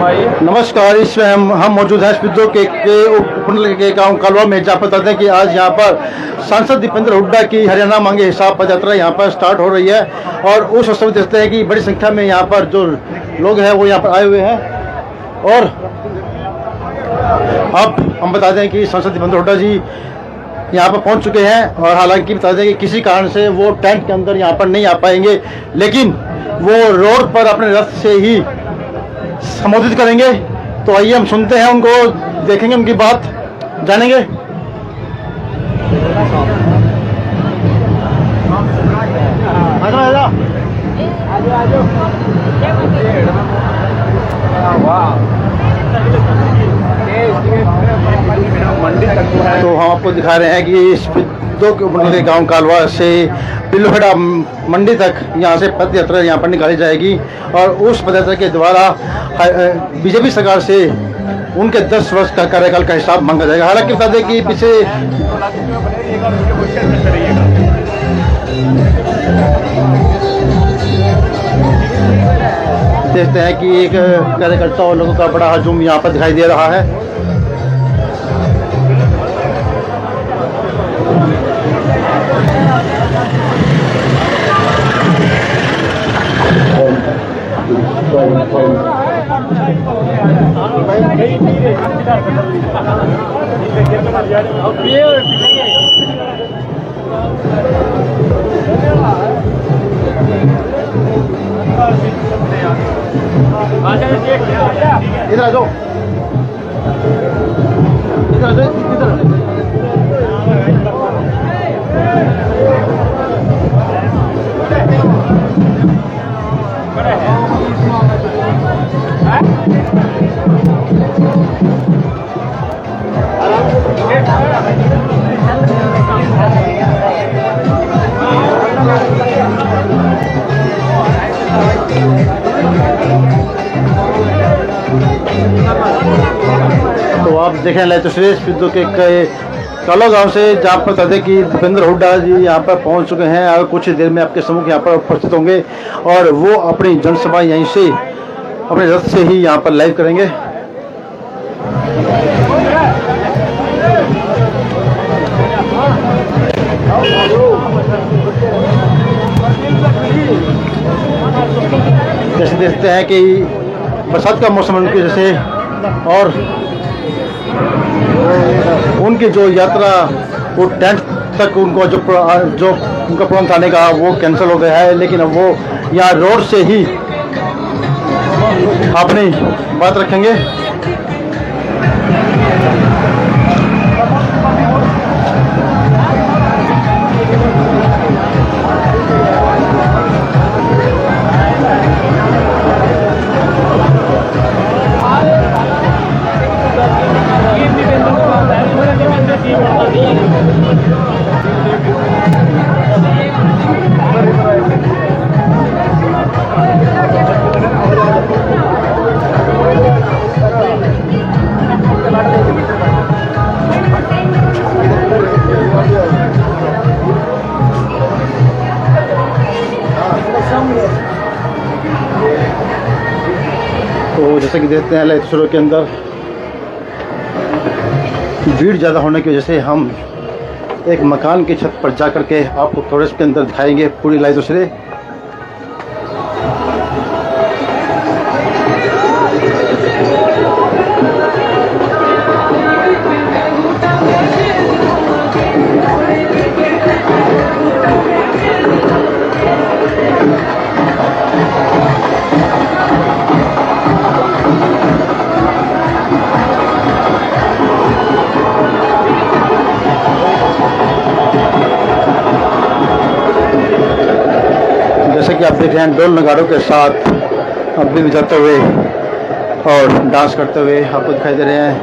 नमस्कार। इसमें हम मौजूद हैं स्पिद्दो के गाँव कालवा में, जहाँ पर बताते हैं कि आज यहाँ पर सांसद दीपेंद्र हुड्डा की हरियाणा मांगे हिसाब पद यात्रा यहाँ पर स्टार्ट हो रही है। और उस अवसर में देखते हैं कि बड़ी संख्या में यहाँ पर जो लोग हैं वो यहाँ पर आए हुए हैं। और अब हम बता दें कि सांसद दीपेंद्र हुड्डा जी यहाँ पर पहुँच चुके हैं। और हालांकि बता दें कि किसी कारण से वो टेंट के अंदर यहाँ पर नहीं आ पाएंगे, लेकिन वो रोड पर अपने रथ से ही संबोधित करेंगे। तो आइए हम सुनते हैं उनको, देखेंगे उनकी बात, जानेंगे। तो हम आपको दिखा रहे हैं कि स्पिद्दो के गांव कालवा से पिल्लोहेड़ा मंडी तक यहाँ से पद यात्रा यहाँ पर निकाली जाएगी। और उस पद यात्रा के द्वारा बीजेपी सरकार से उनके 10 वर्ष का कार्यकाल का हिसाब मांगा जाएगा। हालांकि बता दें कि पीछे देखते हैं कि एक कार्यकर्ता और लोगों का बड़ा हजूम यहाँ पर दिखाई दे रहा है। इधर आ जाओ, इधर आ जाओ, इधर तो आप देखें लाए तस्वीर स्पिद्दो के काला गांव से, जहाँ पर बता दें कि दीपेंद्र हुड्डा जी यहाँ पर पहुँच चुके हैं। और कुछ ही देर में आपके सम्मुख यहाँ पर उपस्थित होंगे और वो अपनी जनसभा यहीं से अपने रथ से ही यहाँ पर लाइव करेंगे। जैसे देखते हैं कि बरसात का मौसम उनकी जैसे, और उनकी जो यात्रा वो टेंट तक उनको जो उनका प्रोग्राम आने का वो कैंसिल हो गया है। लेकिन अब वो यहाँ रोड से ही अपनी बात रखेंगे। तो जैसे कि देखते हैं लाइव के अंदर भीड़ ज़्यादा होने की वजह से हम एक मकान की छत पर जा करके आपको थोड़े के अंदर दिखाएंगे पूरी लाइव तस्वीरें। जैसे कि आप देख रहे हैं ढोल नगाड़ों के साथ अब भी बजाते हुए और डांस करते हुए आपको दिखाई दे रहे हैं।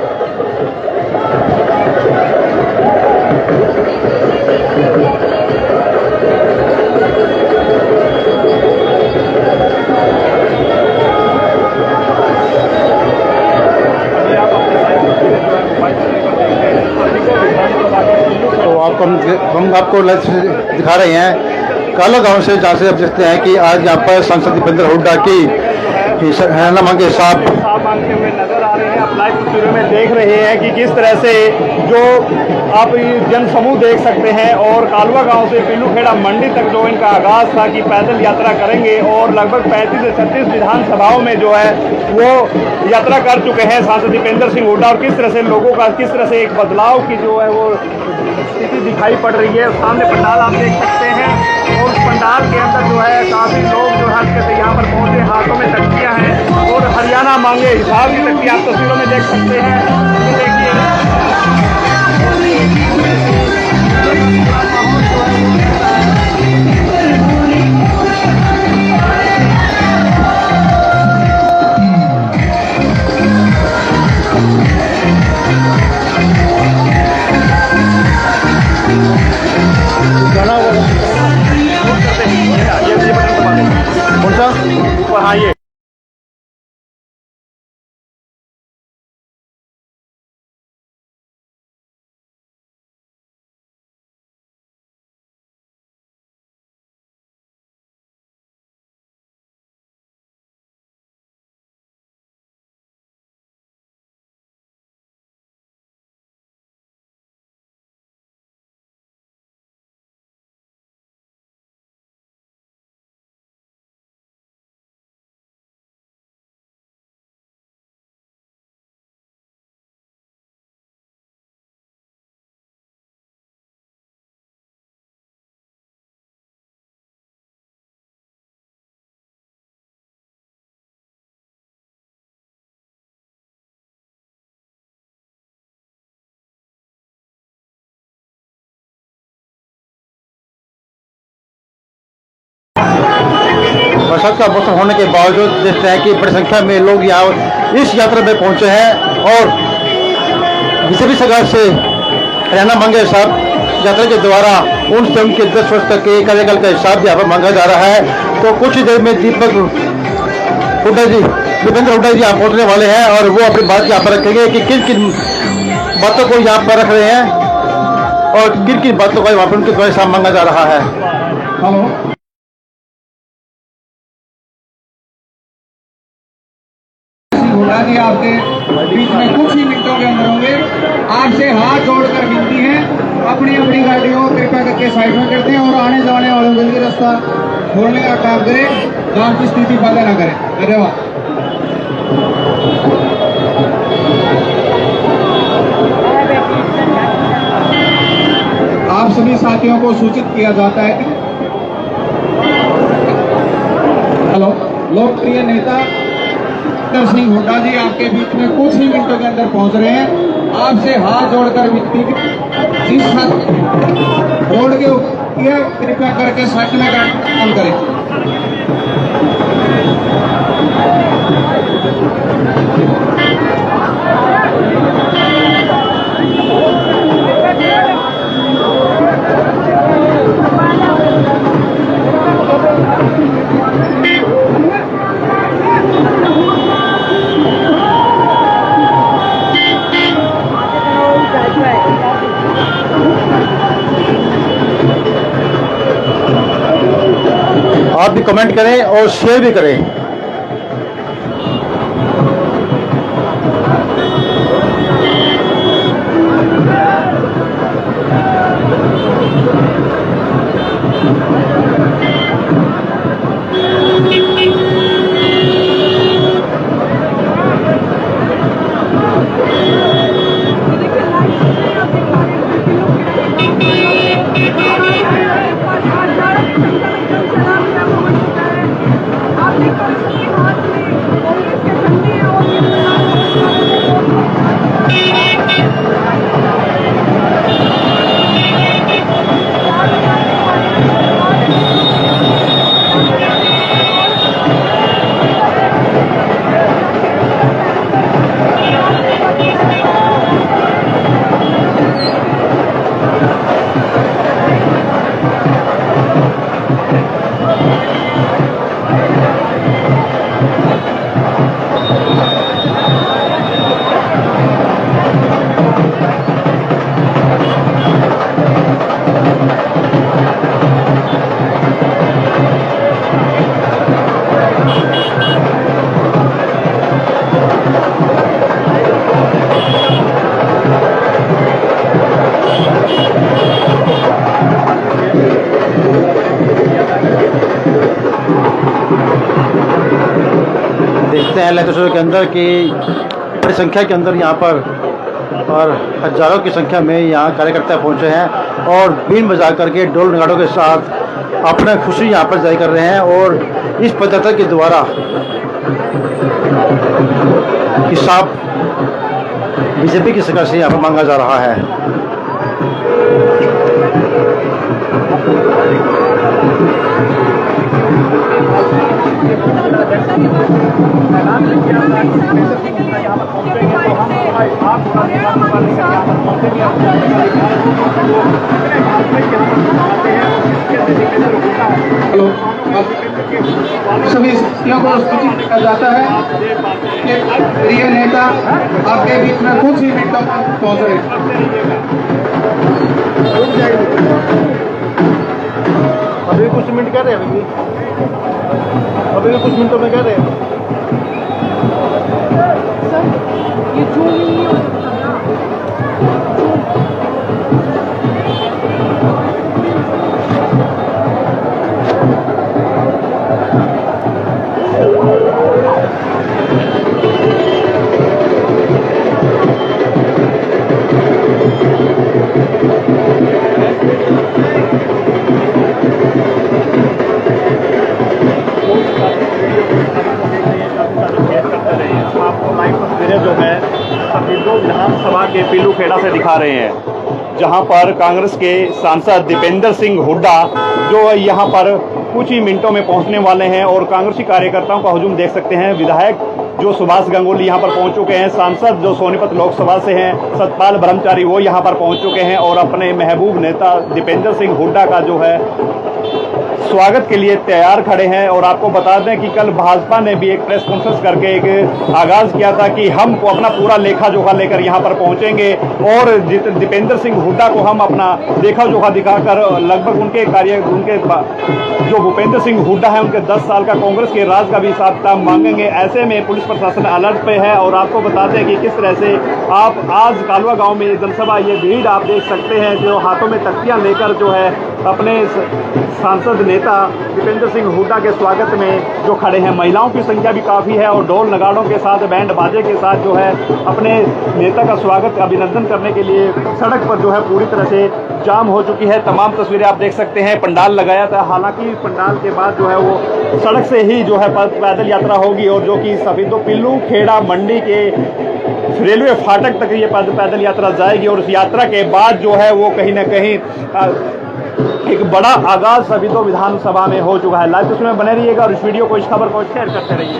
तो हम आपको दिखा रहे हैं काला गांव से, जहाँ से आप देखते हैं कि आज यहाँ पर सांसद दीपेंद्र हुड्डा की कि हरियाणा मंगे साहब मांगते हुए नजर आ रहे हैं। आप लाइव तस्वीरों में देख रहे हैं कि किस तरह से जो आप जन समूह देख सकते हैं और कालवा गांव से पीलूखेड़ा मंडी तक जो इनका आगाज था कि पैदल यात्रा करेंगे और लगभग 35 से 36 विधानसभाओं में जो है वो यात्रा कर चुके हैं सांसद दीपेंद्र सिंह हुड्डा। और किस तरह से लोगों का किस तरह से एक बदलाव की जो है वो स्थिति दिखाई पड़ रही है। सामने पंडाल आप देख सकते हैं और उस पंडाल के अंदर जो है काफी लोग जो हल्के से यहाँ पर पहुंचे, हाथों में तख्तियां हैं और हरियाणा मांगे हिसाब की तख्तियां आप तस्वीरों में देख सकते हैं। कौन सा ऊपर हाँ ये बरसात का मौसम होने के बावजूद देखते हैं कि बड़ी संख्या में लोग यहाँ इस यात्रा में पहुंचे हैं और किसी भी जगह से हरियाणा मंगे साहब यात्रा के द्वारा उनसे उनके 10 वर्ष तक के कार्यकाल का हिसाब यहाँ पर मांगा जा रहा है। तो कुछ ही देर में दीपेंद्र हुड्डा जी यहाँ पहुंचने वाले हैं और वो अपनी बात यहाँ पर रखेंगे कि किन किन बातों को यहाँ पर रख रहे हैं और किन किन बातों को वहाँ पर उनके द्वारा हिसाब मांगा जा रहा है। हेलो, जी आपके बीच में कुछ ही मिनटों के अंदर होंगे। आपसे हाथ जोड़कर विनती है, अपनी अपनी गाड़ियों कृपया करके साइड में करते हैं और आने जाने वालों के लिए रास्ता खोलने का काम करें, जाम की स्थिति पैदा न करें। धन्यवाद। आप सभी साथियों को सूचित किया जाता है कि हेलो, लोकप्रिय नेता दीपेंद्र सिंह हुड्डा जी आपके बीच में कुछ ही मिनटों के अंदर पहुंच रहे हैं। आपसे हाथ जोड़कर विनती जिस रोड के कृपया करके साइड में काम करें। आप भी कमेंट करें और शेयर भी करें। आप देखते हैं लाइव तस्वीरों के अंदर कि बड़ी संख्या के अंदर यहाँ पर और हजारों की संख्या में यहाँ कार्यकर्ता पहुँचे हैं और बीन बजा करके ढोल नगाड़ों के साथ अपना खुशी यहाँ पर जाहिर कर रहे हैं। और इस पदयात्रा के द्वारा हिसाब बीजेपी की सरकार से यहाँ पर मांगा जा रहा है। हेलो, सभी स्थितियों को सूचित किया जाता है कि प्रिय नेता आपके बीच में कुछ ही मिनटों में पहुंच रहे हैं। अभी कुछ मिनट कह रहे हैं, अभी कुछ मिनटों में कह रहे हैं। ये जो नहीं हो सकता तस्वीरें जो है सफीदो विधानसभा के पीलूखेड़ा से दिखा रहे हैं, जहां पर कांग्रेस के सांसद दीपेंद्र सिंह हुड्डा जो यहाँ पर कुछ ही मिनटों में पहुंचने वाले हैं। और कांग्रेसी कार्यकर्ताओं का हुजूम देख सकते हैं। विधायक जो सुभाष गंगुली यहाँ पर पहुंच चुके हैं, सांसद जो सोनीपत लोकसभा से हैं सतपाल ब्रह्मचारी वो यहाँ पर पहुंच चुके हैं और अपने महबूब नेता दीपेंद्र सिंह हुड्डा का जो है स्वागत के लिए तैयार खड़े हैं। और आपको बता दें कि कल भाजपा ने भी एक प्रेस कॉन्फ्रेंस करके एक आगाज किया था कि हम अपना पूरा लेखा जोखा लेकर यहां पर पहुंचेंगे और दीपेंद्र सिंह हुड्डा को हम अपना लेखा जोखा दिखाकर लगभग उनके जो भूपेंद्र सिंह हुड्डा है उनके 10 साल का कांग्रेस के राज का भी हिसाब किताब मांगेंगे। ऐसे में पुलिस प्रशासन अलर्ट पे है। और आपको बताते हैं कि किस तरह से आप आज कालवा गाँव में जनसभा ये भीड़ आप देख सकते हैं जो हाथों में तख्तियाँ लेकर जो है अपने सांसद नेता दीपेंद्र सिंह हुड्डा के स्वागत में जो खड़े हैं। महिलाओं की संख्या भी काफ़ी है और ढोल नगाड़ों के साथ बैंड बाजे के साथ जो है अपने नेता का स्वागत अभिनंदन करने के लिए सड़क पर जो है पूरी तरह से जाम हो चुकी है। तमाम तस्वीरें आप देख सकते हैं। पंडाल लगाया था, हालांकि पंडाल के बाद जो है वो सड़क से ही जो है पैदल यात्रा होगी और जो कि सफीदो पीलूखेड़ा मंडी के रेलवे फाटक तक ये पैदल यात्रा जाएगी। और उस यात्रा के बाद जो है वो कहीं ना कहीं एक बड़ा आगाज सफीदो विधानसभा में हो चुका है। लाइव तस्वीर में बने रहिएगा और इस वीडियो को, इस खबर को शेयर करते रहिए।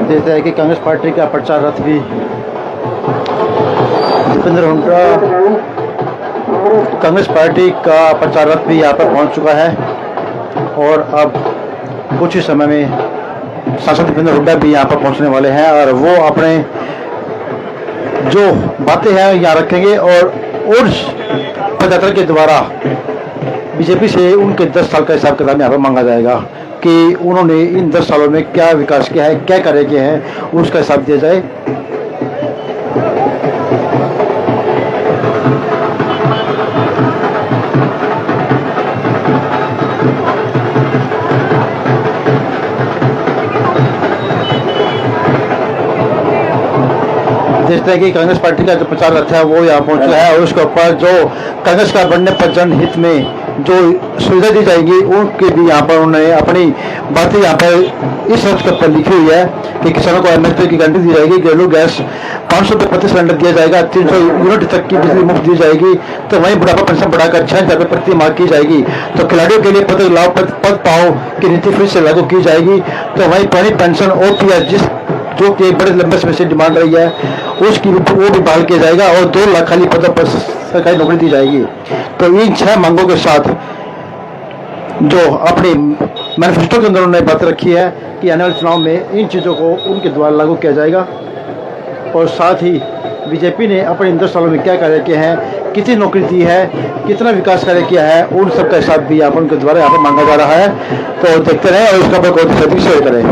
देता है कि कांग्रेस पार्टी का प्रचार रथ भी दीपेंद्र हुड्डा कांग्रेस पार्टी का प्रचार रथ भी यहाँ पर पहुँच चुका है। और अब कुछ ही समय में सांसद दीपेंद्र हुड्डा भी यहाँ पर पहुँचने वाले हैं और वो अपने जो बातें हैं यहाँ रखेंगे और पदयात्रा के द्वारा बीजेपी से उनके 10 साल का हिसाब किताब यहाँ पर मांगा जाएगा कि उन्होंने इन 10 सालों में क्या विकास किया है, क्या कार्य किए हैं, उसका हिसाब दिया जाए। देखते हैं कि कांग्रेस पार्टी का जो प्रचार रथ है वो यहाँ पहुंचा है और उसके ऊपर जो कांग्रेस का बनने पर जनहित में जो सुविधा दी जाएगी उनके भी यहाँ पर उन्होंने अपनी बातें यहाँ पर इस रथ के ऊपर लिखी हुई है कि किसानों को MSP की गारंटी दी जाएगी, घरेलू गैस 500 रुपये प्रति सिलेंडर दिया जाएगा, 300 यूनिट तक की बिजली मुफ्त दी जाएगी। तो वहीं बुढ़ापा पेंशन बढ़ाकर 6,000 रुपये प्रति माह की जाएगी। तो खिलाड़ियों के लिए पदक लाभ पद पाओ की नीति फिर से लागू की जाएगी। तो वहीं पुरानी पेंशन OPS जिस जो कि बड़े लंबे समय से डिमांड रही है उसकी वो भी बहाल किया जाएगा और 2 लाख खाली पदों पर सरकारी नौकरी दी जाएगी। तो इन 6 मांगों के साथ जो अपनी मैनिफेस्टो के अंदर उन्होंने बात रखी है कि आने वाले चुनाव में इन चीज़ों को उनके द्वारा लागू किया जाएगा। और साथ ही बीजेपी ने अपने 10 सालों में क्या कार्य किए हैं, कितनी नौकरी दी है, कितना विकास कार्य किया है, उन सब का हिसाब भी यहाँ पर उनके द्वारा यहाँ पर मांगा जा रहा है। तो देखते रहें और इसका बहुत ही शेयर करें।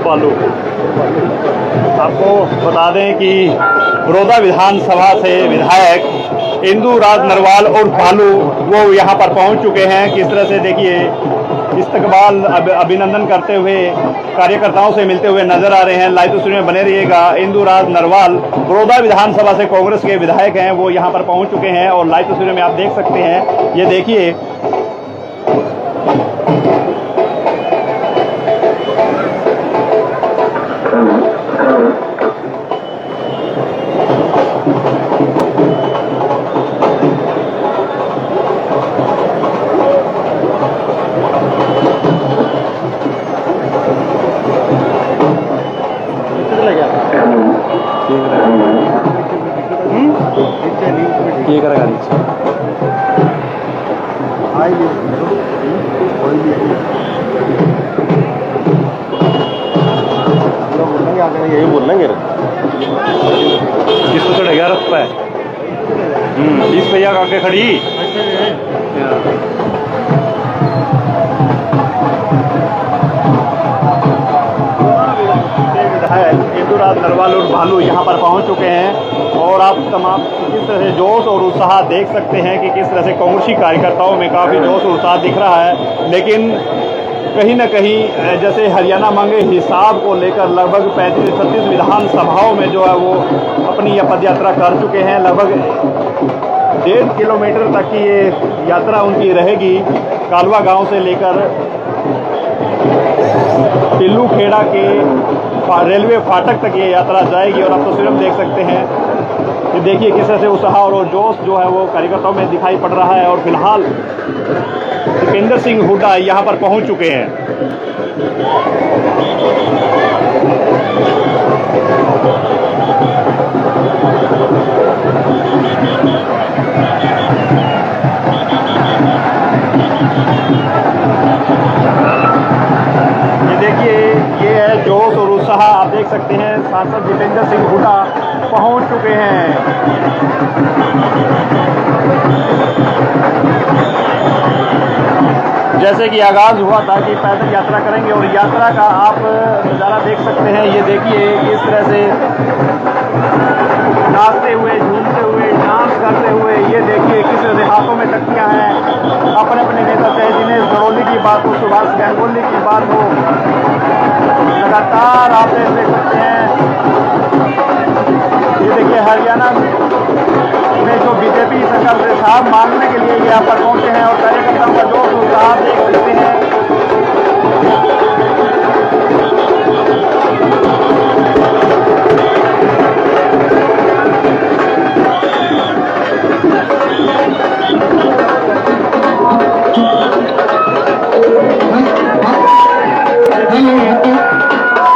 पालू आपको बता दें कि बड़ौदा विधानसभा से विधायक इंदू राज नरवाल और पालू वो यहाँ पर पहुँच चुके हैं। किस तरह से देखिए इस्तकबाल अभिनंदन करते हुए कार्यकर्ताओं से मिलते हुए नजर आ रहे हैं। लाइव तस्वीर में बने रहिएगा। इंदू राज नरवाल बड़ौदा विधानसभा से कांग्रेस के विधायक हैं, वो यहाँ पर पहुँच चुके हैं और लाइव तस्वीर में आप देख सकते हैं। ये देखिए ये करेगा यही बोलेंगे किसको चढ़ेगा रथ पे 20 पहिया आके खड़ी। विधायक इंदू राज नरवाल और भालू यहाँ पर पहुँच चुके हैं और आप तमाम किस तरह से जोश और उत्साह देख सकते हैं कि किस तरह से कांग्रेसी कार्यकर्ताओं में काफ़ी जोश और उत्साह दिख रहा है। लेकिन कहीं न कहीं जैसे हरियाणा मांगे हिसाब को लेकर लगभग 35-36 विधानसभाओं में जो है वो अपनी यह पद यात्रा कर चुके हैं। लगभग 1.5 किलोमीटर तक की ये यात्रा उनकी रहेगी। कालवा गांव से लेकर पिल्लू खेड़ा के रेलवे फाटक तक ये यात्रा जाएगी और आप तस्वीर में देख सकते हैं कि देखिए किस तरह से उत्साह और जोश जो है वो कार्यकर्ताओं में दिखाई पड़ रहा है। और फिलहाल दीपेंद्र सिंह हुड्डा यहाँ पर पहुँच चुके हैं। ये देखिए ये है जोश और उत्साह, आप देख सकते हैं। सांसद दीपेंद्र सिंह हुड्डा पहुँच चुके हैं। जैसे कि आगाज़ हुआ था कि पैदल यात्रा करेंगे और यात्रा का आप नज़ारा देख सकते हैं। ये देखिए किस तरह से नाचते हुए, झूमते हुए, डांस करते हुए, ये देखिए किस तरह से हाथों में टक्कियाँ हैं। अपने अपने नेता चाहे दिनेश गड़ोली की बात हो, सुभाष गंगोली की बात हो, लगातार आप देख सकते हैं। ये देखिए हरियाणा में जो बीजेपी सरकार से साथ मांगने के लिए यहाँ पर पहुँचे हैं और कार्यकर्ताओं का जोश उत्साह देख सकते हैं।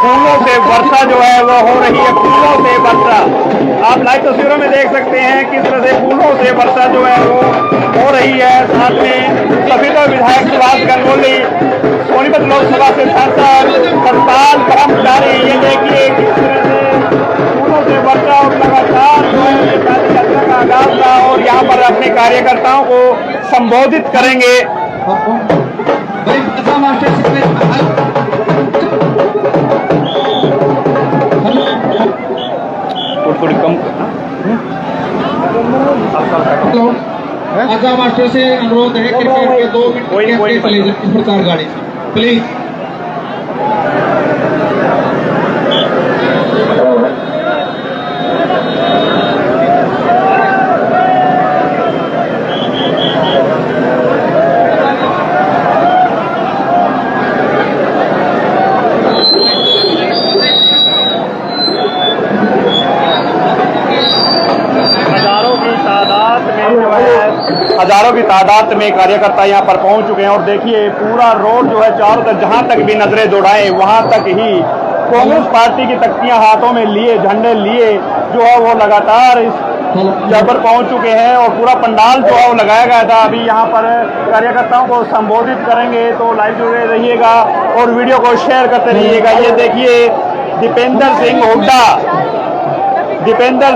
फूलों से वर्षा जो है वो हो रही है। फूलों से वर्षा। आप लाइव तस्वीरों में देख सकते हैं किस तरह से फूलों से वर्षा जो है वो हो रही है। साथ में सभी तो विधायक सुभाष गंगोली, सोनीपत लोकसभा से सांसद सतपाल कर्मचारी, ये देखिए किस तरह से फूलों से वर्षा और लगातार जो है ये पैदल यात्रा का आगाज था और यहाँ पर अपने कार्यकर्ताओं को संबोधित करेंगे। थोड़ी कम हेलो, आजा मास्टर से अनुरोध है कृपया के 2 मिनट के प्लीज इस प्रचार गाड़ी प्लीज। हजारों की तादाद में कार्यकर्ता यहाँ पर पहुंच चुके हैं और देखिए पूरा रोड जो है चारों तरफ जहां तक भी नजरें दौड़ाएं वहां तक ही कांग्रेस पार्टी की तख्तियां हाथों में लिए, झंडे लिए जो है वो लगातार इस जगह पर पहुंच चुके हैं और पूरा पंडाल जो है वो लगाया गया था। अभी यहाँ पर कार्यकर्ताओं को संबोधित करेंगे, तो लाइव जुड़े रहिएगा और वीडियो को शेयर करते रहिएगा। ये देखिए दीपेंद्र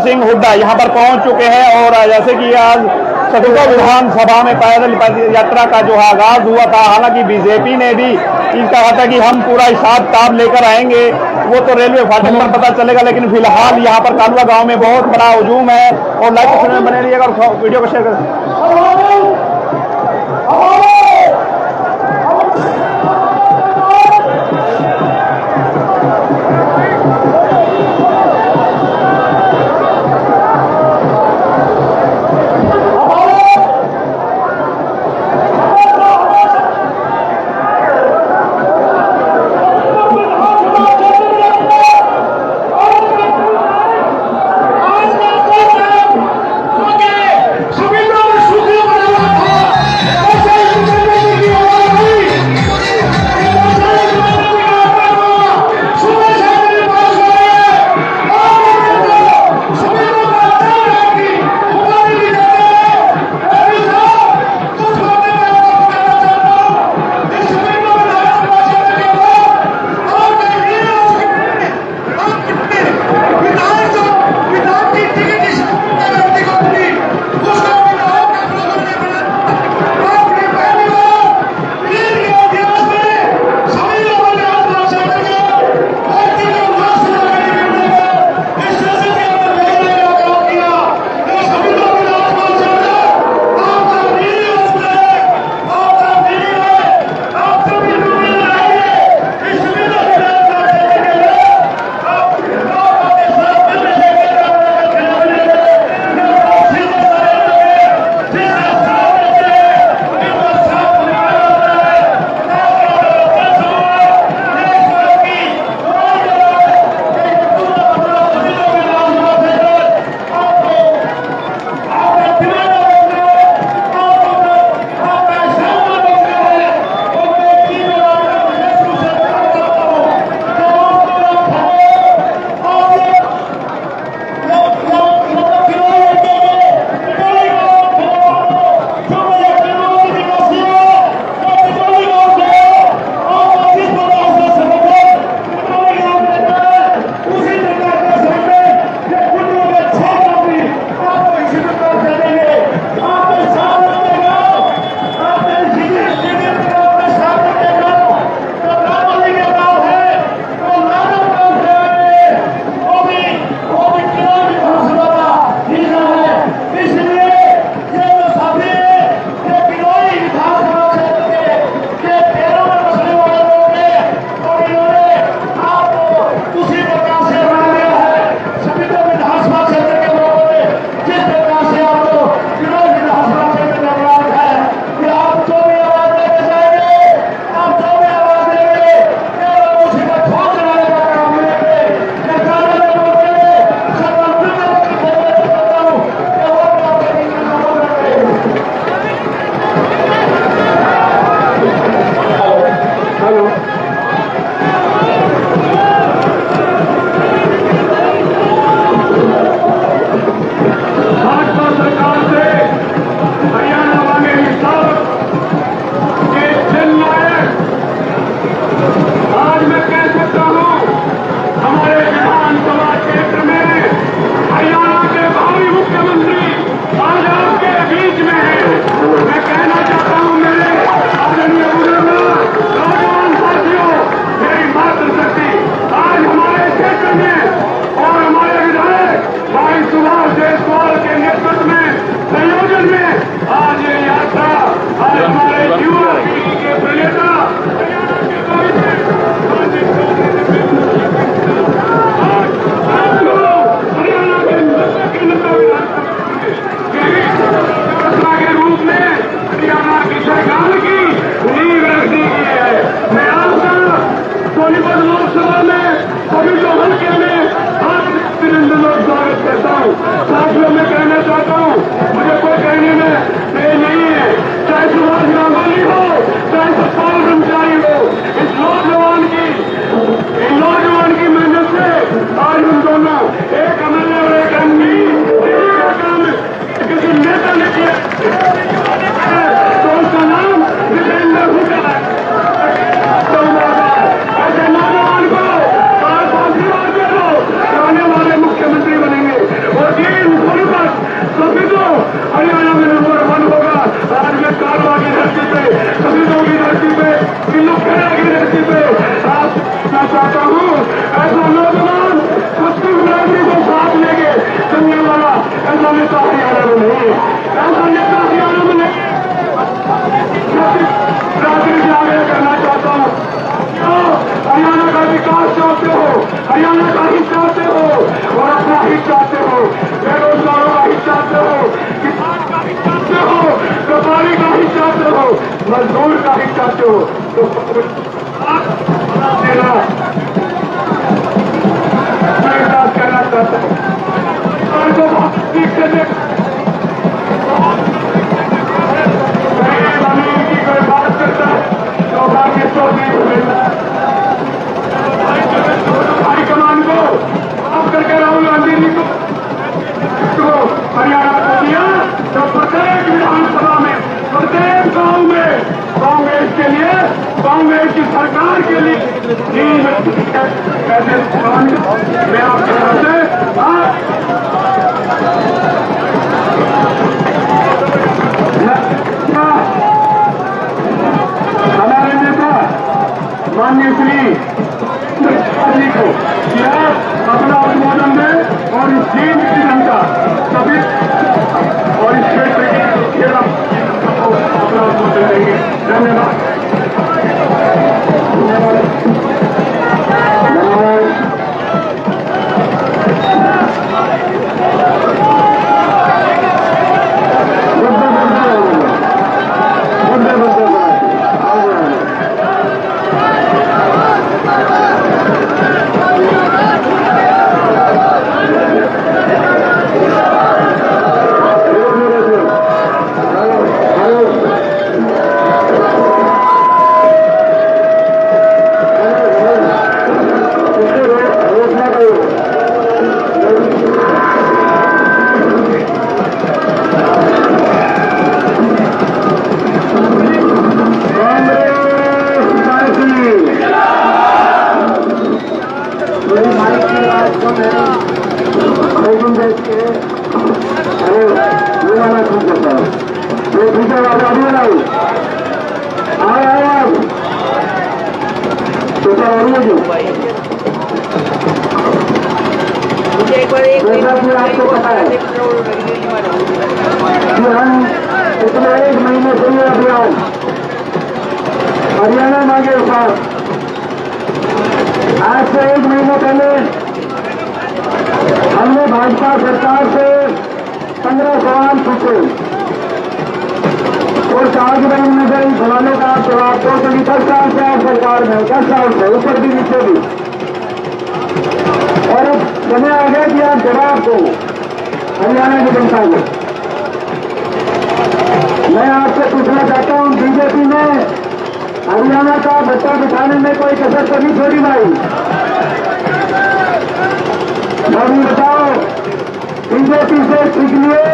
सिंह हुड्डा यहाँ पर पहुंच चुके हैं और जैसे कि आज सदुआ विधानसभा में पैदल यात्रा का जो आगाज हुआ था, हालांकि बीजेपी ने भी कहा था कि हम पूरा हिसाब किताब लेकर आएंगे, वो तो रेलवे फाटक पर पता चलेगा, लेकिन फिलहाल यहाँ पर कालवा गांव में बहुत बड़ा हुजूम है और लाइव तस्वीर में बने रहिएगा और वीडियो को शेयर करें। करना चाहता हूँ और जो की कोई बात करता है तो बाकी तो हाईकमान को आप करके राहुल गांधी जी को हरियाणा को दिया तो प्रत्येक विधानसभा में प्रत्येक गांव में कांग्रेस के लिए कांग्रेस की सरकार के लिए मैं आपके तरफ से हमारे नेता माननीय श्री जी को किया अपना अनुमोदन दे और इस चीन की जनता सभी और इस क्षेत्र की अपना अनुमोदन देंगे। धन्यवाद। आपको पता है कि हम पिछले 1 महीने से ये अभियान हरियाणा मांगे साथ आज से 1 महीने पहले हमने भाजपा सरकार से 15 सवाल पूछे और 4 महीने से इन सवालों का आप जवाब दो। क्योंकि 10 साल से आप सरकार में 10 साल से ऊपर भी नीचे भी और अब समय आ गया कि आप जवाब दो हरियाणा की जनता को। मैं आपसे पूछना चाहता हूं बीजेपी ने हरियाणा का बट्टा बिठाने में कोई कसर तो नहीं छोड़ी भाई। अभी बताओ बीजेपी से सीख लिए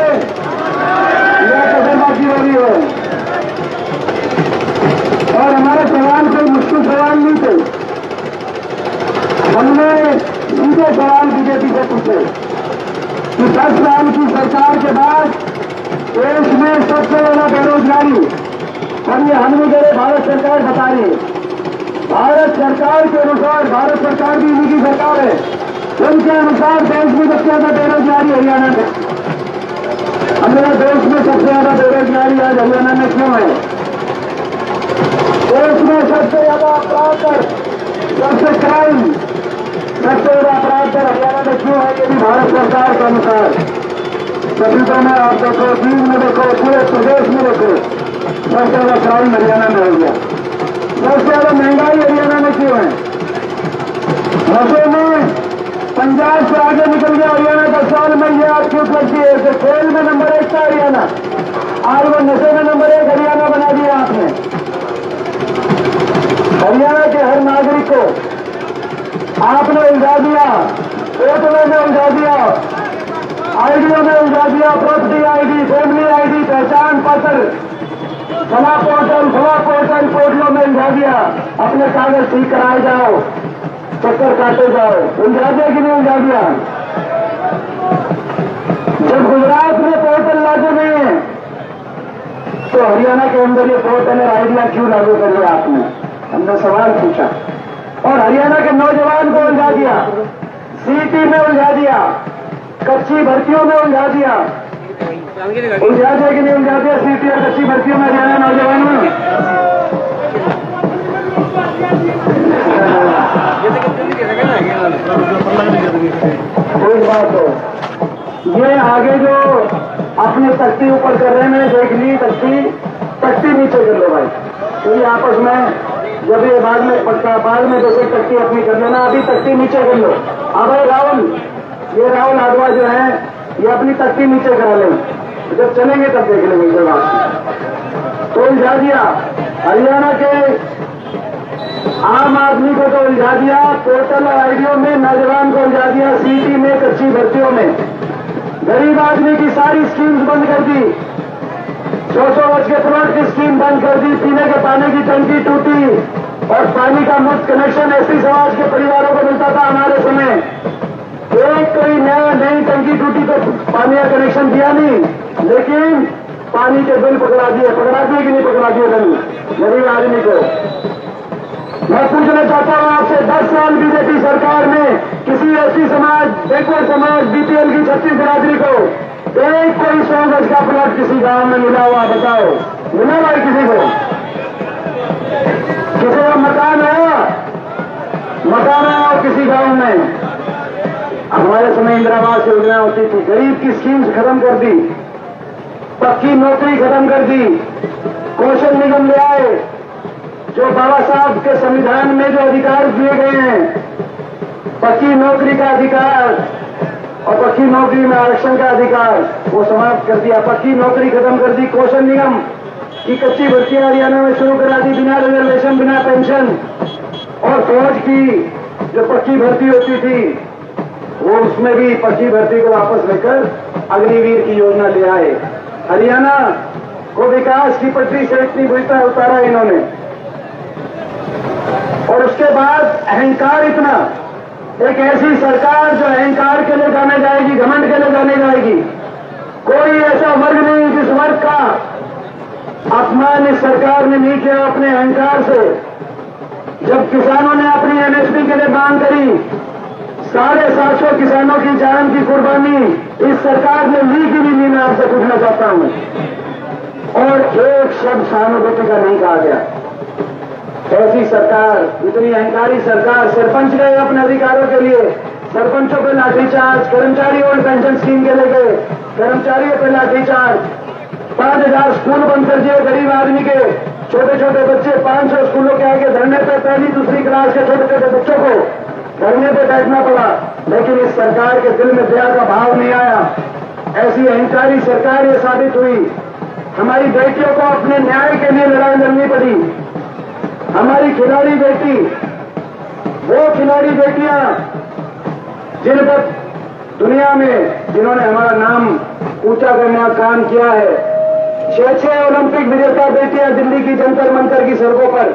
या कसरबाजी हो रही है। और हमारे सवाल कोई मुश्किल सवाल नहीं थे। हमने सीधे सवाल बीजेपी से पूछे कि 10 साल की सरकार के बाद देश में सबसे ज्यादा बेरोजगारी और ये हम नहीं करे भारत सरकार बता रही है। भारत सरकार के अनुसार भारत सरकार भी इन्हीं की सरकार है, उनके अनुसार देश में सबसे ज्यादा बेरोजगारी हरियाणा में। हमारे देश में सबसे ज्यादा बेरोजगारी आज हरियाणा में क्यों है? देश में सबसे ज्यादा अपराध दर, सबसे क्राइम, सबसे ज्यादा अपराध दर हरियाणा में क्यों है? ये भी भारत सरकार के अनुसार। सभी तो में आप देखो, चीन में देखो, पूरे प्रदेश में देखो, सबसे ज्यादा क्राइम हरियाणा में हो गया। सबसे ज्यादा महंगाई हरियाणा में क्यों है? नशे में पंजाब से आगे निकल गया हरियाणा। 10 साल में ये आप क्यों लगती है कि खेल में नंबर 1 था हरियाणा, आज वो नशे में नंबर 1 हरियाणा बना दिया आपने। हरियाणा के हर नागरिक को आपने उलझा दिया, होटलों में उलझा दिया, आईडियों में उलझा दिया, प्रॉपर्टी आईडी, फैमिली आईडी, पहचान पत्र, फला पोर्टल पोर्टलों में उलझा दिया। अपने कागज ठीक कराए जाओ, चक्कर काटे जाओ, उलझा दिया कि नहीं उलझा दिया? जब गुजरात में पोर्टल लागू नहीं है तो हरियाणा के अंदर ये पोर्टल आइडिया क्यों लागू कर दिया आपने? हमने सवाल पूछा। और हरियाणा के नौजवान को उलझा दिया, सीटी में उलझा दिया, कच्ची भर्तियों में उलझा दिया। उलझा दिया कि नहीं उलझा दिया? सीटी और कच्ची भर्तियों में हरियाणा नौजवान में एक बात हो, ये आगे जो अपनी तख्ती ऊपर कर रहे हैं, मैंने देख ली तख्ती नीचे कर लो भाई, क्योंकि आपस में जब ये बाद में पक्का बाद में जैसे टट्टी अपनी कर लेना, अभी टट्टी नीचे कर लो। अब राहुल, ये राहुल आडवा जो है ये अपनी टट्टी नीचे करा लें, जब चलेंगे तब देख लेंगे जब। तो उलझा दिया हरियाणा के आम आदमी को, तो उलझा दिया पोर्टल और आईडियो में, नौजवान को उलझा दिया सीटी में, कच्ची भर्तियों में। गरीब आदमी की सारी स्कीम्स बंद कर दी, 200 वर्ष के प्लॉट की स्कीम बंद कर दी, पीने के पानी की टंकी टूटी और पानी का मुफ्त कनेक्शन एसटी समाज के परिवारों को मिलता था हमारे समय। एक कोई नई टंकी टूटी तो पानी का कनेक्शन दिया नहीं, लेकिन पानी के बिल पकड़ा दिए कि नहीं पकड़ा दिए बिल गरीब आदमी को। मैं पूछना चाहता हूं आपसे, 10 साल बीजेपी सरकार में किसी एसटी समाज, बैकवर्ड समाज, बीपीएल की 36 बिरादरी को एक कोई 100 गज का प्लॉट किसी गांव में मिला हुआ बताओ? मिला हुआ है किसी को? किसी का मकान आया किसी गांव में? हमारे समय इंदिरा आवास योजना होती थी, गरीब की स्कीम्स खत्म कर दी, पक्की नौकरी खत्म कर दी, कौशल निगम ले आए, जो बाबा साहब के संविधान में जो अधिकार दिए गए हैं, पक्की नौकरी का अधिकार और पक्की नौकरी में आरक्षण का अधिकार, वो समाप्त कर दिया। पक्की नौकरी खत्म कर दी, कौशल निगम की कच्ची भर्तियां हरियाणा में शुरू करा दी, बिना रिजर्वेशन, बिना पेंशन। और फौज की जो पक्की भर्ती होती थी, वो उसमें भी पक्की भर्ती को वापस लेकर अग्निवीर की योजना ले आए। हरियाणा को विकास की पटरी से इतनी बुरी तरह उतारा इन्होंने। और उसके बाद अहंकार इतना, एक ऐसी सरकार जो अहंकार के लिए जाने जाएगी, घमंड के लिए जाने जाएगी। कोई ऐसा वर्ग नहीं जिस वर्ग का अपमान इस सरकार ने नहीं किया अपने अहंकार से। जब किसानों ने अपनी एमएसपी के लिए मांग करी, 750 किसानों की जान की कुर्बानी इस सरकार ने ली कि नहीं, मैं आपसे पूछना चाहता हूं। और एक शब्द सहानुभूति का नहीं कहा गया। ऐसी सरकार, इतनी अहंकारी सरकार। सरपंच गए अपने अधिकारों के लिए, सरपंचों पे लाठीचार्ज, कर्मचारी और पेंशन स्कीम के लेके कर्मचारियों पे लाठीचार्ज, 5000 स्कूल बंद कर दिए गरीब आदमी के। छोटे छोटे बच्चे 500 स्कूलों के आगे धरने पे, पहली दूसरी क्लास के छोटे छोटे बच्चों को धरने पे बैठना पड़ा। लेकिन इस सरकार के दिल में दया का भाव नहीं आया। ऐसी अहंकारी सरकार ये साबित हुई। हमारी बेटियों को अपने न्याय के लिए लड़ाई लड़नी पड़ी। हमारी खिलाड़ी बेटी, वो खिलाड़ी बेटियां जिन पर दुनिया में जिन्होंने हमारा नाम ऊंचा करने का काम किया है, 6 ओलंपिक विजेता बेटियां दिल्ली की जंतर मंतर की सड़कों पर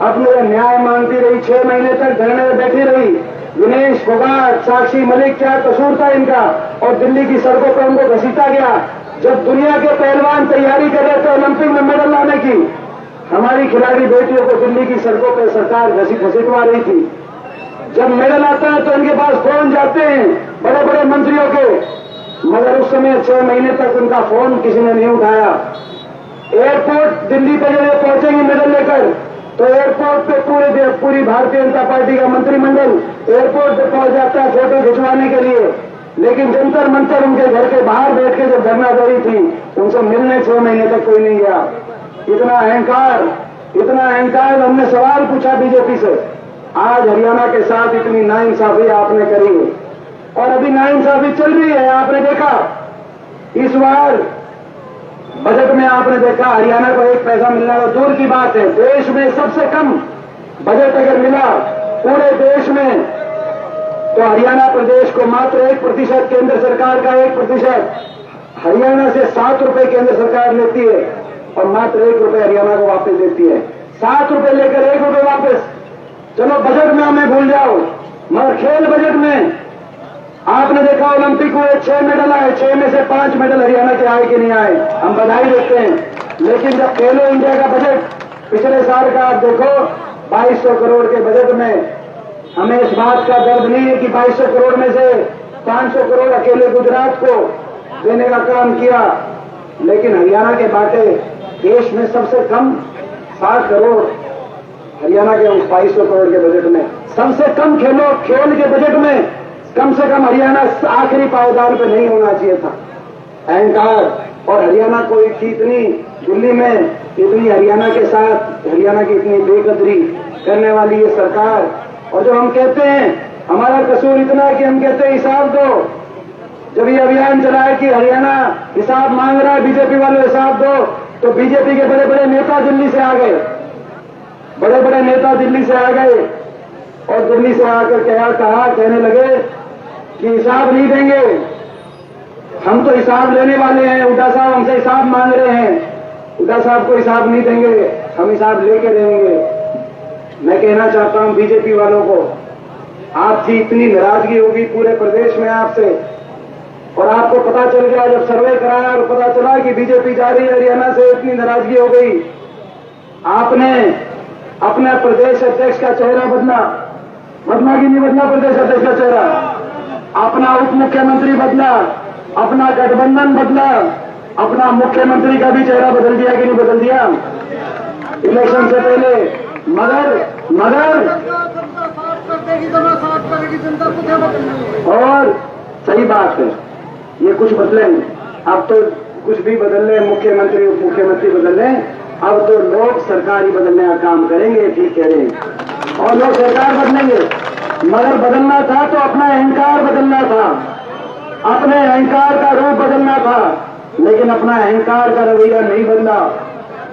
अपने न्याय मांगती रही, 6 महीने तक धरने में बैठी रही। विनेश फोगाट, साक्षी मलिक, क्या कसूर था इनका? और दिल्ली की सड़कों पर उनको घसीटा गया। जब दुनिया के पहलवान तैयारी कर रहे थे ओलंपिक में मेडल लाने की, हमारी खिलाड़ी बेटियों को दिल्ली की सड़कों पर सरकार घसीटवा रही थी। जब मेडल आता है तो इनके पास फोन जाते हैं बड़े बड़े मंत्रियों के, मगर उस समय 6 महीने तक उनका फोन किसी ने नहीं उठाया। एयरपोर्ट दिल्ली पे जब पहुंचेंगे मेडल लेकर, तो एयरपोर्ट पे पूरी भारतीय जनता पार्टी का मंत्रिमंडल एयरपोर्ट पे पहुंच जाता है फोटो खिंचवाने के लिए। लेकिन जंतर मंतर उनके घर के बाहर बैठ के जब धरना दे रही थी, उनसे मिलने 6 महीने तक कोई नहीं गया। इतना अहंकार। हमने सवाल पूछा बीजेपी से, आज हरियाणा के साथ इतनी नाइंसाफी आपने करी और अभी नाइंसाफी चल रही है। आपने देखा इस बार बजट में, आपने देखा हरियाणा को 1 पैसा मिलना तो दूर की बात है। देश में सबसे कम बजट अगर मिला पूरे देश में, तो हरियाणा प्रदेश को मात्र 1%, केंद्र सरकार का 1%। हरियाणा से 7 रुपए केंद्र सरकार लेती है और मात्र 1 रुपए हरियाणा को वापस देती है। 7 रुपए लेकर 1 रुपए वापस। चलो बजट में हमें भूल जाओ, मगर खेल बजट में आपने देखा ओलंपिक में 6 मेडल आए, 6 में से 5 मेडल हरियाणा के आए कि नहीं आए, हम बधाई देते हैं। लेकिन जब खेलो इंडिया का बजट पिछले साल का आप देखो, 2200 करोड़ के बजट में हमें इस बात का दर्द नहीं है कि 2200 करोड़ में से 500 करोड़ अकेले गुजरात को देने का काम किया। लेकिन हरियाणा के बाटे देश में सबसे कम 60 करोड़ हरियाणा के 2200 करोड़ के बजट में सबसे कम खेल के बजट में कम से कम हरियाणा आखिरी पायदान पे नहीं होना चाहिए था। अहंकार और हरियाणा को इतनी दिल्ली में इतनी हरियाणा के साथ हरियाणा की इतनी बेकदरी करने वाली ये सरकार। और जो हम कहते हैं हमारा कसूर इतना है कि हम कहते हैं हिसाब दो। जब ये अभियान चला है कि हरियाणा हिसाब मांग रहा है, बीजेपी वाले हिसाब दो, तो बीजेपी के बड़े बड़े नेता दिल्ली से आ गए, बड़े बड़े नेता दिल्ली से आ गए और दिल्ली से आकर कहने लगे कि हिसाब नहीं देंगे, हम तो हिसाब लेने वाले हैं, हुड्डा साहब हमसे हिसाब मांग रहे हैं, हुड्डा साहब को हिसाब नहीं देंगे, हम हिसाब लेके रहेंगे। मैं कहना चाहता हूं बीजेपी वालों को, आपकी इतनी नाराजगी होगी पूरे प्रदेश में आपसे, और आपको पता चल गया जब सर्वे कराया और पता चला कि बीजेपी जा रही है हरियाणा से, इतनी नाराजगी हो गई, आपने अपने प्रदेश अध्यक्ष का चेहरा बदला कि नहीं बदला? प्रदेश अध्यक्ष का चेहरा, अपना उप मुख्यमंत्री बदला, अपना गठबंधन बदला, अपना मुख्यमंत्री का भी चेहरा बदल दिया कि नहीं बदल दिया इलेक्शन से पहले? और सही बात है, ये कुछ बदले, अब तो कुछ भी बदल रहे, मुख्यमंत्री उप मुख्यमंत्री बदल रहे, अब तो लोग सरकार ही बदलने का काम करेंगे, ठीक कह रहे हैं, और लोग सरकार बदलेंगे। मगर बदलना था तो अपना अहंकार बदलना था, अपने अहंकार का रूप बदलना था, लेकिन अपना अहंकार का रवैया नहीं बदला।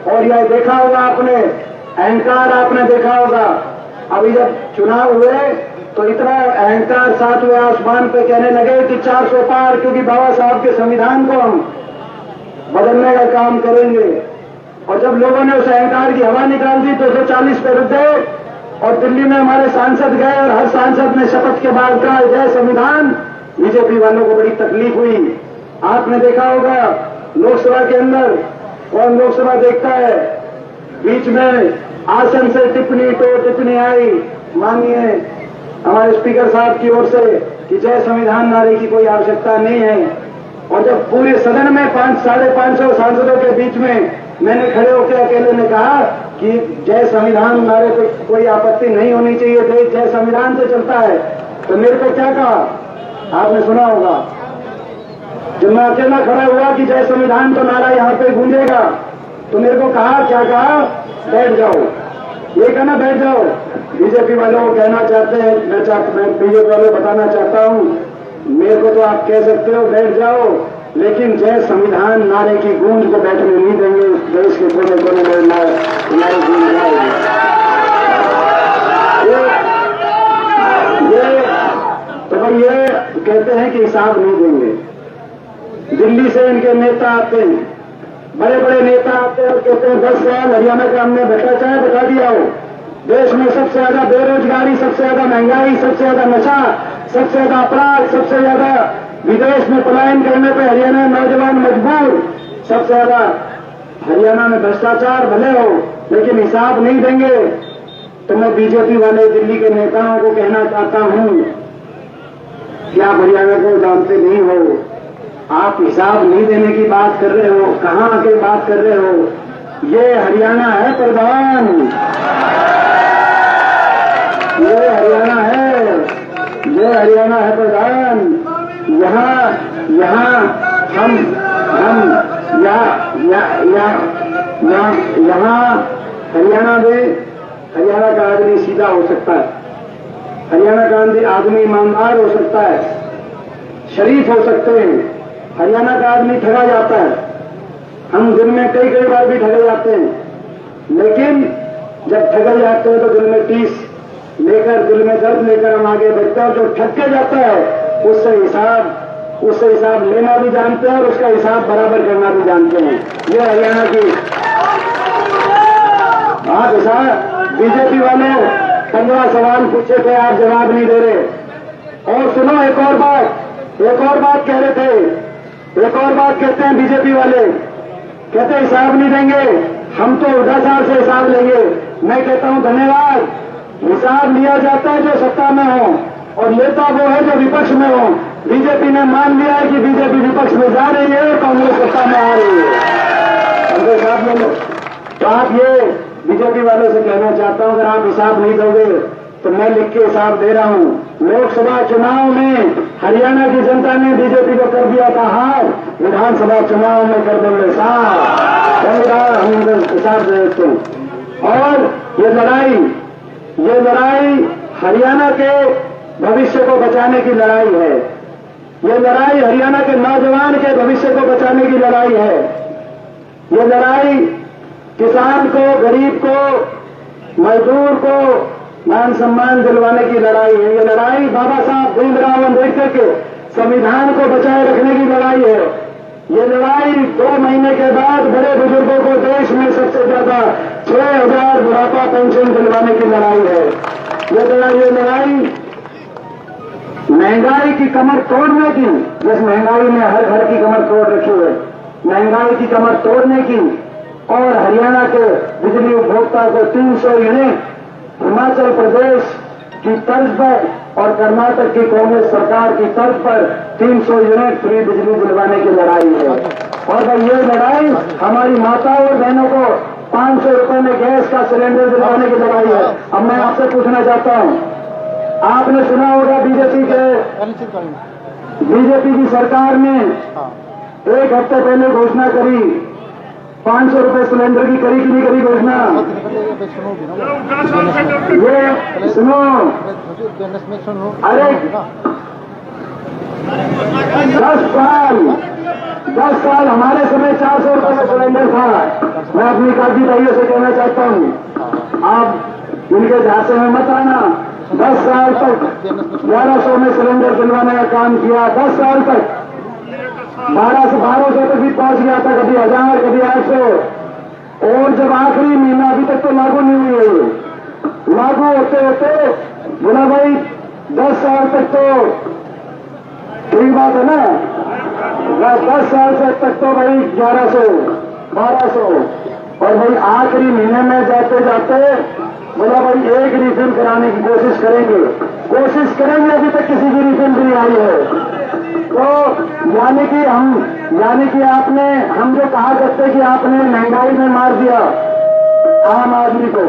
और यह देखा होगा आपने, अहंकार आपने देखा होगा, अभी जब चुनाव हुए तो इतना अहंकार सातवें आसमान पे कहने लगे कि 400 पार, क्योंकि बाबा साहब के संविधान को हम बदलने का काम करेंगे। और जब लोगों ने उस अहंकार की हवा निकाल दी 240 पे रुक गए, और दिल्ली में हमारे सांसद गए और हर सांसद ने शपथ के बाद कहा जय संविधान। बीजेपी वालों को बड़ी तकलीफ हुई। आपने देखा होगा लोकसभा के अंदर कौन लोकसभा देखता है, बीच में आसन से टिप्पणी आई माननीय हमारे स्पीकर साहब की ओर से कि जय संविधान नारे की कोई आवश्यकता नहीं है। और जब पूरे सदन में 500-550 सांसदों के बीच में मैंने खड़े होकर अकेले ने कहा कि जय संविधान नारे पे कोई आपत्ति नहीं होनी चाहिए, देश जय संविधान से चलता है, तो मेरे को क्या कहा आपने सुना होगा, जब मैं अकेला खड़ा हुआ कि जय संविधान तो नारा यहाँ पे गूंजेगा, तो मेरे को कहा, क्या कहा, बैठ जाओ, ये कहना बैठ जाओ। बीजेपी वालों को कहना चाहते हैं, मैं बीजेपी वालों को बताना चाहता हूँ, मेरे को तो आप कह सकते हो बैठ जाओ, लेकिन जय संविधान नारे की गूंज को बैठने नहीं देंगे। देश के कोने कोने में नारे गूंज तो भाई ये कहते हैं कि हिसाब नहीं देंगे। दिल्ली से इनके नेता आते हैं, बड़े बड़े नेता आते हैं और कहते हैं 10 साल हरियाणा का हमने भ्रष्टाचार बता दिया हो, देश में सबसे ज्यादा बेरोजगारी, सबसे ज्यादा महंगाई, सबसे ज्यादा नशा, सबसे ज्यादा अपराध, सबसे ज्यादा विदेश में पलायन करने पे हरियाणा नौजवान मजबूर, सबसे ज्यादा हरियाणा में भ्रष्टाचार भले हो लेकिन हिसाब नहीं देंगे। तो मैं बीजेपी वाले दिल्ली के नेताओं को कहना चाहता हूं कि आप हरियाणा को जानते नहीं हो, आप हिसाब नहीं देने की बात कर रहे हो, कहां आके बात कर रहे हो, ये हरियाणा है प्रधान, ये हरियाणा है, ये हरियाणा है प्रधान। यहाँ हरियाणा में हरियाणा का आदमी सीधा हो सकता है, हरियाणा का आदमी ईमानदार हो सकता है, शरीफ हो सकते हैं। हरियाणा का आदमी ठगा जाता है, हम दिन में कई बार भी ठगे जाते हैं, लेकिन जब ठगे जाते हैं तो दिल में टीस लेकर, दिल में दर्द लेकर हम आगे बढ़ते हैं। और जो ठग के जाता है उससे हिसाब लेना भी जानते हैं और उसका हिसाब बराबर करना भी जानते हैं। ये हरियाणा की आप हिसाब बीजेपी वाले 15 सवाल पूछे थे, आप जवाब नहीं दे रहे। और सुनो एक और बात कह रहे थे, एक और बात कहते हैं बीजेपी वाले, कहते हिसाब नहीं देंगे, हम तो हुड्डा साहब से हिसाब लेंगे। मैं कहता हूं धन्यवाद, हिसाब लिया जाता है जो सत्ता में हो और लेता वो है जो विपक्ष में हो। बीजेपी ने मान लिया है कि बीजेपी विपक्ष में जा रही है, कांग्रेस सत्ता में आ रही है। तो आप ये बीजेपी वालों से कहना चाहता हूं, अगर आप हिसाब नहीं दोगे तो मैं लिख के हिसाब दे रहा हूं। लोकसभा चुनाव में हरियाणा की जनता ने बीजेपी को कर दिया था हार, विधानसभा चुनाव में कर देंगे साफ। हम हिसाब दे देते हैं। और ये लड़ाई हरियाणा के भविष्य को बचाने की लड़ाई है। ये लड़ाई हरियाणा के नौजवान के भविष्य को बचाने की लड़ाई है। ये लड़ाई किसान को, गरीब को, मजदूर को मान सम्मान दिलवाने की लड़ाई है। ये लड़ाई बाबा साहब भीमराव अम्बेडकर के संविधान को बचाए रखने की लड़ाई है। ये लड़ाई 2 महीने के बाद बड़े बुजुर्गों को देश में सबसे ज्यादा 6,000 बुढ़ापा पेंशन दिलवाने की लड़ाई है। ये लड़ाई महंगाई की कमर तोड़ने की, जिस महंगाई ने हर घर की कमर तोड़ रखी है, महंगाई की कमर तोड़ने की और हरियाणा के बिजली उपभोक्ता को 300 यूनिट हिमाचल प्रदेश की तर्ज पर और कर्नाटक की कांग्रेस सरकार की तर्ज पर 300 यूनिट फ्री बिजली दिलवाने की लड़ाई है। और भाई ये लड़ाई हमारी माताओं और बहनों को 500 रुपए में गैस का सिलेंडर दिलवाने की लड़ाई है। अब मैं आपसे पूछना चाहता हूं, आपने सुना होगा बीजेपी की सरकार ने 1 हफ्ते पहले घोषणा करी 500 रुपए सिलेंडर की, करी कि नहीं करी घोषणा? ये सुनो, अरे 10 साल हमारे समय 400 रुपए का सिलेंडर था। मैं अपनी काजी भाइयों से कहना चाहता हूं, आप इनके झांसे में मत आना। 10 साल तक 1100 में सिलेंडर दिलवाने का काम किया। 10 साल तक 1200 तक भी पहुंच गया था, कभी 1000, कभी 800। और जब आखिरी महीना अभी तक तो लागू नहीं हुई है, लागू होते होते बोला भाई 10 साल तक तो ठीक बात है ना, 10 साल तक तो भाई 1100, 1200। और भाई आखिरी महीने में जाते जाते बोला भाई 1 रिफिल कराने की कोशिश करेंगे। अभी तक किसी की रिफिल नहीं आई है। तो यानी कि आपने, हम जो कहा करते कि आपने महंगाई में मार दिया आम आदमी को,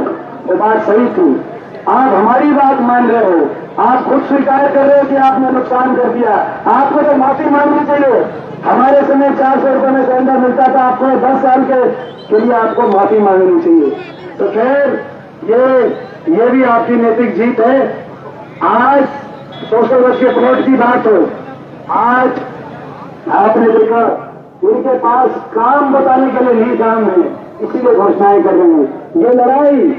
वो बात सही थी। आप हमारी बात मान रहे हो, आप खुद स्वीकार कर रहे हो कि आपने नुकसान कर दिया। आपको तो माफी मांगनी चाहिए। हमारे समय 400 रुपए में सिलेंडर मिलता था, आपको 10 साल के लिए आपको माफी मांगनी चाहिए। तो खैर ये भी आपकी नैतिक जीत है। आज 100 वर्ष के प्लॉट की बात हो, आज आपने देखा उनके पास काम बताने के लिए नहीं काम है, इसीलिए घोषणाएं कर रहे हैं। ये लड़ाई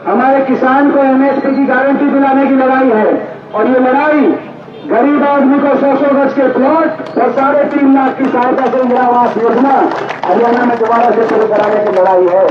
हमारे किसान को एमएसपी की गारंटी दिलाने की लड़ाई है। और ये लड़ाई गरीब आदमी को 100 गज के प्लॉट और 3.5 लाख की सहायता से इंदिरा आवास योजना हरियाणा में दोबारा से शुरू कराने की लड़ाई है।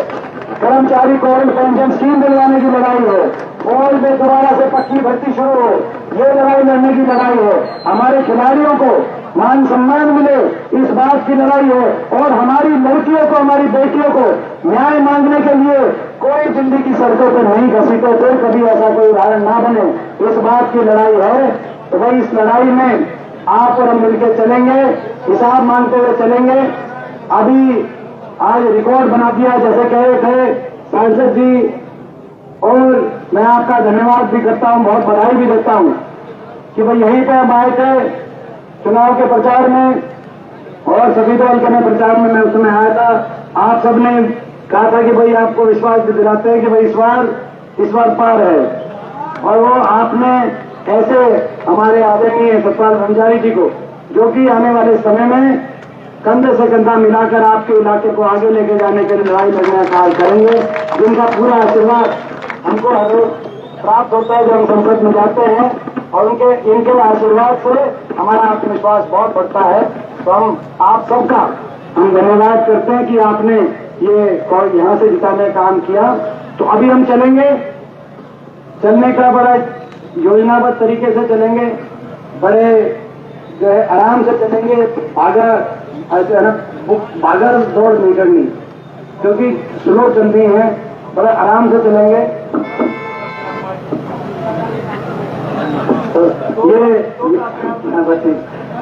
कर्मचारी को ओल्ड पेंशन स्कीम दिलवाने की लड़ाई है। ओल्ड में दोबारा से पक्की भर्ती शुरू हो, ये लड़ाई लड़ने की लड़ाई है। हमारे खिलाड़ियों को मान सम्मान मिले, इस बात की लड़ाई है। और हमारी लड़कियों को, हमारी बेटियों को न्याय मांगने के लिए कोई दिल्ली की सड़कों पर नहीं घसीटे, फिर कभी ऐसा कोई उदाहरण ना बने, इस बात की लड़ाई है। तो भाई इस लड़ाई में आप और हम मिलकर चलेंगे, हिसाब मांगते हुए चलेंगे। अभी आज रिकॉर्ड बना दिया, जैसे कहे थे सांसद जी, और मैं आपका धन्यवाद भी करता हूं, बहुत बधाई भी देता हूं कि भाई यहीं पे हम आए थे चुनाव के प्रचार में, और सभी दल के प्रचार में मैं उस समय आया था। आप सबने कहा था कि भाई आपको विश्वास भी दिलाते हैं कि भाई इस बार पार है। और वो आपने ऐसे हमारे आदरणीय सतपाल भंडारी जी को, जो कि आने वाले समय में कंधे से कंधा मिलाकर आपके इलाके को आगे लेके जाने के लिए लड़ाई लड़ने का कार्य करेंगे, जिनका पूरा आशीर्वाद हमको हर रोज प्राप्त होता है जब हम संसद में जाते हैं। और इनके आशीर्वाद से हमारा आत्मविश्वास बहुत बढ़ता है। तो हम आप सबका हम धन्यवाद करते हैं कि आपने ये यहाँ से जिताने का काम किया। तो अभी हम चलने का बड़ा योजनाबद्ध तरीके से चलेंगे, बड़े जो है आराम से चलेंगे, भागर दौड़ नहीं करनी, क्योंकि स्लो चल रही है, बड़े आराम से चलेंगे। तो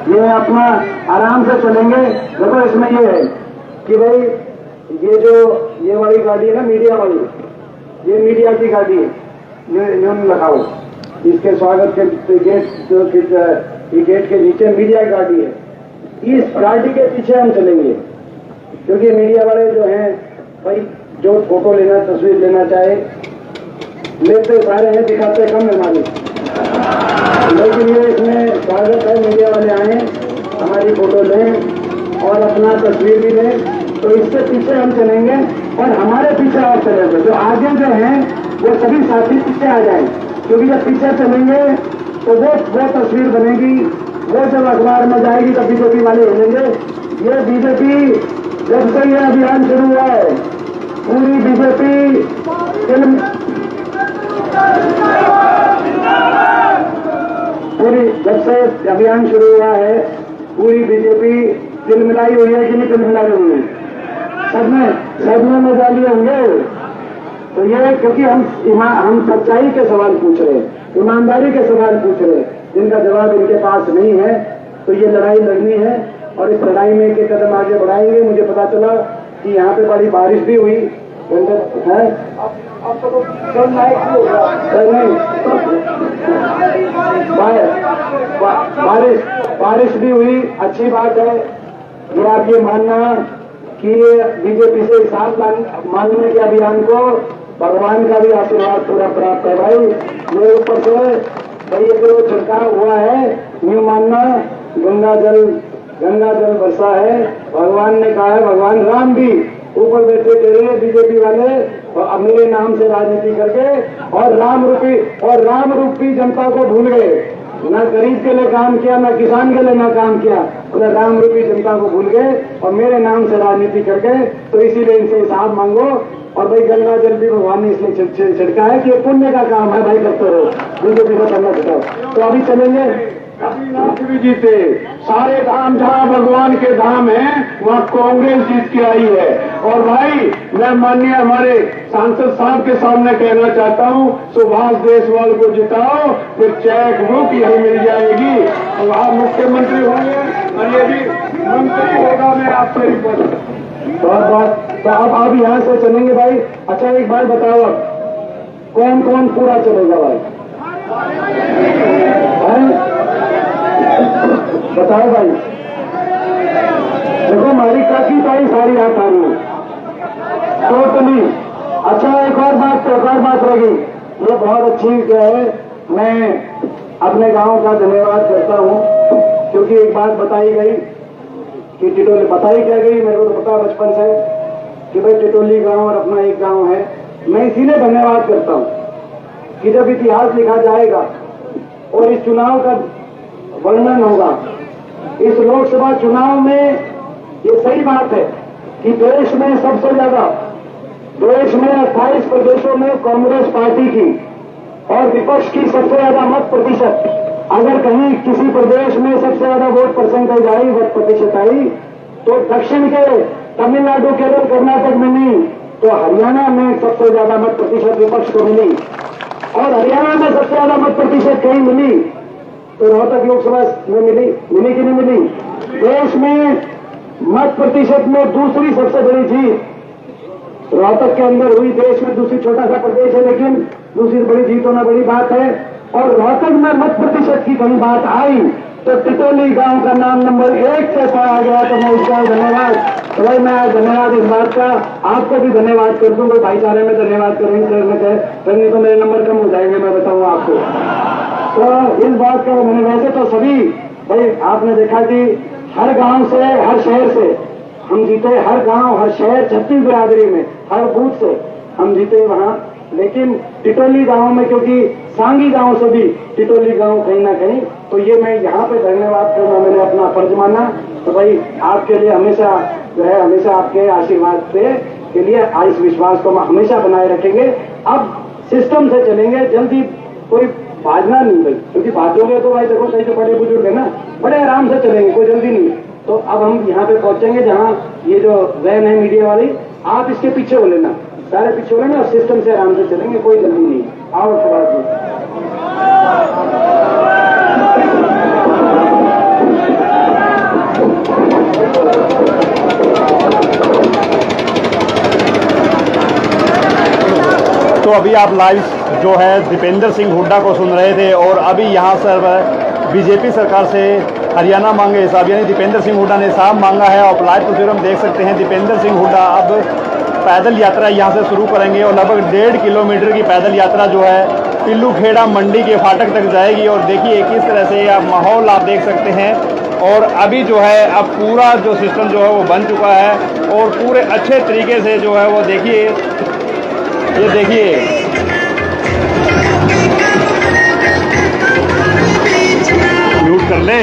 ये अपना आराम से चलेंगे। देखो इसमें ये है कि भाई ये वाली गाड़ी है ना, मीडिया वाली, ये मीडिया की गाड़ी है। न्यून लगाओ। इसके स्वागत के गेट के नीचे मीडिया गाड़ी है, इस गाड़ी के पीछे हम चलेंगे, क्योंकि मीडिया वाले जो हैं भाई, जो फोटो लेना तस्वीर लेना चाहे लेते सारे हैं, दिखाते कम है मालिक, लेकिन ये इसमें स्वागत है मीडिया वाले आए हमारी फोटो लें और अपना तस्वीर भी लें। तो इससे पीछे हम चलेंगे और हमारे पीछे और चलेंगे, जो आगे जो हैं वो सभी साथी पीछे आ जाएं, क्योंकि जब पीछे चलेंगे तो वो तस्वीर बनेगी, वो जब अखबार में जाएगी तब बीजेपी वाले हिलेंगे। ये बीजेपी जब से ये अभियान शुरू हुआ है, पूरी बीजेपी जब से अभियान शुरू हुआ है, पूरी बीजेपी तिलमिलाई हुई है कि नहीं तिलमिलाई हुई है? सब में डालिए होंगे। तो ये क्योंकि हम सच्चाई के सवाल पूछ रहे हैं, ईमानदारी के सवाल पूछ रहे हैं, जिनका जवाब इनके पास नहीं है। तो ये लड़ाई लड़नी है और इस लड़ाई में एक कदम आगे बढ़ाएंगे। मुझे पता चला कि यहाँ पे बड़ी बारिश भी हुई है, अब तो कल नाइट भी होगा, बारिश भी हुई, अच्छी बात है। ये आप ये मानना कि बीजेपी से हिसाब मांगने के अभियान को भगवान का भी आशीर्वाद पूरा प्राप्त है भाई। मेरे ऊपर से भाई ये जो छिड़काव हुआ है, यूं मानना गंगा जल बरसा है। भगवान ने कहा है, भगवान राम भी ऊपर बैठे तेरे बीजेपी वाले और मेरे नाम से राजनीति करके और राम रूपी जनता को भूल गए। ना गरीब के लिए काम किया, ना किसान के लिए ना काम किया, उन्हें राम रूपी जनता को भूल गए और मेरे नाम से राजनीति करके। तो इसीलिए इनसे हिसाब मांगो। और भाई गंगा जल भी भगवान ने इसलिए छिड़का है कि ये पुण्य का काम है भाई, करते रहो, बीजेपी को करना छिड़काओ। तो अभी चलेंगे, अभी नाथ भी जीते, सारे धाम जहां भगवान के धाम हैं वहां कांग्रेस जीत के आई है। और भाई मैं माननीय हमारे सांसद साहब के सामने कहना चाहता हूं, सुभाष देशवाल को जिताओ, फिर चेक बुक यही मिल जाएगी और आप मुख्यमंत्री होंगे और ये भी मंत्री होगा। मैं आपसे रिपोर्ट बहुत बात। तो अब यहाँ से चलेंगे भाई। अच्छा एक बात बताओ, अब कौन कौन पूरा चलेगा भाई? बताओ भाई। देखो हमारी काकी ताई सारी हाथ आ रही है टोटली। अच्छा एक और बात रही, ये बहुत अच्छी है। मैं अपने गांव का धन्यवाद करता हूं, क्योंकि एक बात बताई गई कि टिटोली, बताई क्या गई मेरे को तो पता बचपन से कि भाई टिटोली गांव और अपना एक गांव है। मैं इसीलिए धन्यवाद करता हूं कि जब इतिहास लिखा जाएगा और इस चुनाव का वर्णन होगा, इस लोकसभा चुनाव में ये सही बात है कि देश में सबसे ज्यादा, देश में 28 प्रदेशों में कांग्रेस पार्टी की और विपक्ष की सबसे ज्यादा मत प्रतिशत, अगर कहीं किसी प्रदेश में सबसे ज्यादा वोट परसेंटेज आई, वोट प्रतिशत आई, तो दक्षिण के तमिलनाडु, केरल, कर्नाटक में नहीं, तो हरियाणा में सबसे ज्यादा मत प्रतिशत विपक्ष को मिली। और हरियाणा में सबसे ज्यादा मत प्रतिशत कहीं मिली तो रोहतक लोकसभा में मिली कि नहीं मिली? देश में मत प्रतिशत में दूसरी सबसे बड़ी जीत रोहतक के अंदर हुई। देश में दूसरी, छोटा सा प्रदेश है लेकिन दूसरी बड़ी जीत होना बड़ी बात है। और रोहतक में मत प्रतिशत की कहीं बात आई तो टिटोली गांव का नाम नंबर 1 से पाया गया। तो मैं उसका धन्यवाद, तो भाई मैं धन्यवाद इस बात का आपको भी धन्यवाद कर दूंगा। भाईचारे में धन्यवाद करेंगे तो मेरे नंबर कम हो जाएंगे, मैं बताऊंगा आपको। तो इस बात का मैंने, वैसे तो सभी भाई आपने देखा कि हर गांव से, हर शहर से हम जीते, हर गांव, हर शहर, 36 बिरादरी में हर बूथ से हम जीते वहां। लेकिन टिटोली गांव में, क्योंकि सांगी गांव से भी टिटोली गांव कहीं ना कहीं, तो ये मैं यहाँ पे धन्यवाद करना मैंने अपना फर्ज माना। तो भाई आपके लिए हमेशा जो है, हमेशा आपके आशीर्वाद के लिए इस विश्वास को हम हमेशा बनाए रखेंगे। अब सिस्टम से चलेंगे, जल्दी कोई भागना नहीं भाई, क्योंकि भागोगे तो भाई देखो कई जो बड़े बुजुर्ग है ना, बड़े आराम से चलेंगे, कोई जल्दी नहीं। तो अब हम यहाँ पे पहुंचेंगे जहाँ ये जो वैन है मीडिया वाली, आप इसके पीछे हो लेना, सारे पीछे हो लेना और सिस्टम से आराम से चलेंगे, कोई जल्दी नहीं। आओ तो अभी आप लाइव जो है दीपेंद्र सिंह हुड्डा को सुन रहे थे। और अभी यहाँ सर बीजेपी सरकार से हरियाणा मांगे हिसाब, यानी दीपेंद्र सिंह हुड्डा ने हिसाब मांगा है। और लाइव तस्वीरों में देख सकते हैं दीपेंद्र सिंह हुड्डा अब पैदल यात्रा यहाँ से शुरू करेंगे और लगभग 1.5 किलोमीटर की पैदल यात्रा जो है पिल्लूखेड़ा मंडी के फाटक तक जाएगी। और देखिए किस तरह से आप माहौल आप देख सकते हैं। और अभी जो है अब पूरा जो सिस्टम जो है वो बन चुका है और पूरे अच्छे तरीके से जो है वो देखिए, ये देखिए म्यूट कर ले।